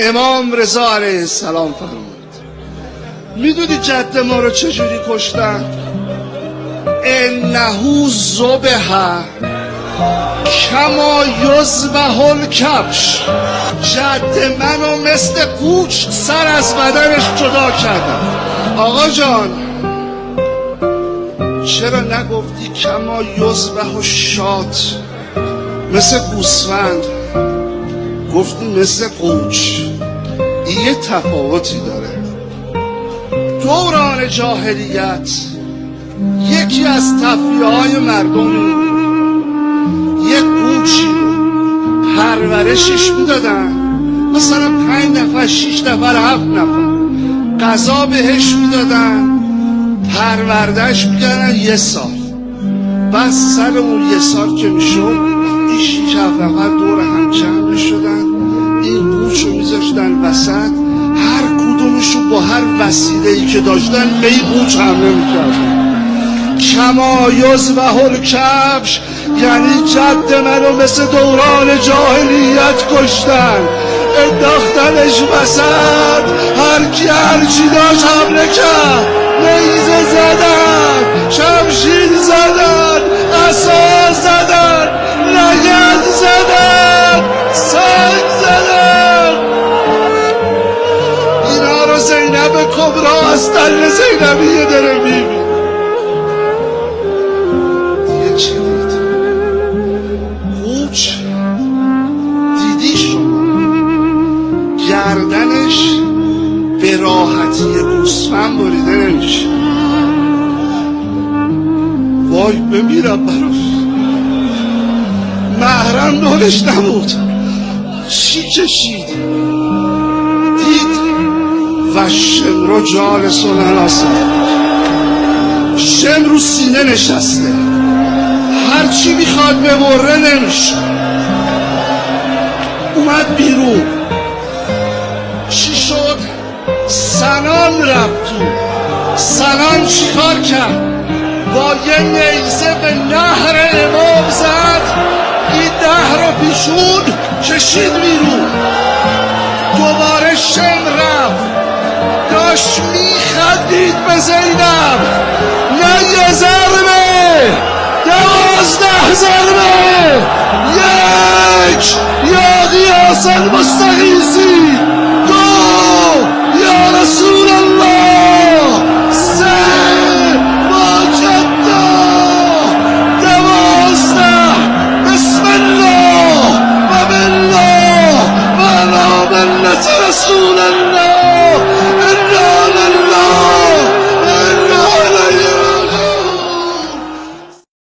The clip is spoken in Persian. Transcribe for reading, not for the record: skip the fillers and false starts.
امام رضا علیه السلام فرمود میدونی جد ما رو چجوری کشتن؟ انه ذبح کما یذبح الکبش. جد منو مثل قوچ سر از بدنش جدا کردن. آقا جان چرا نگفتی کما یذبح الشات، مثل گوسفند؟ گفتی مثل قوچ. این یه تفاوتی داره. دوران جاهلیت یکی از تفریح‌های مردم یک قوچی رو پرورشش میدادن، مثلا 5 نفر 6 نفر 7 نفر غذا بهش میدادن، پروردهش میکردن 1 سال. بس سر اون 1 سال که میشد این 6 نفر دور هم جمع میشدن، این قوچ رو میذاشتن وسط، هر کدومشون با هر وسیله‌ای که داشتن به این قوچ حمله میکردن. کما یذبح الکبش یعنی جد منو مثل دوران جاهلیت کشتن، انداختنش وسط، هر کی هر چی داشت حمله کرد. نیزه زدن، شمشیر زدن، عصا زدن، لگد زدن، سنگ زدن. اینا رو زینب کبرا از تل زینبیه داره میبین. دیگه چی دید؟ قوچ دیدی شما گردنش به راحتی گوسفند بریده نمیشه. وای بمیرم براش. محرم دورش نبود، چی کشید؟ دید و شمر جالس الاناسه، شمر رو سینه نشسته، هرچی میخواد ببره نمیشه. اومد بیرون. چی شد؟ سنان رفت تو. سنان چی کار کرد؟ با یه نیزه به نهر امام زد، این نهر رو پیشون کشید بیرون. دوباره شم رفت، داشت میخندید به زینب. نه 1 ضربه، 12 ضربه. 1 یا غیاث المستغیثین، 2 یا رسول الله، 3 ماجدا، 12 بسم الله و بالله و علی ملت رسول الله.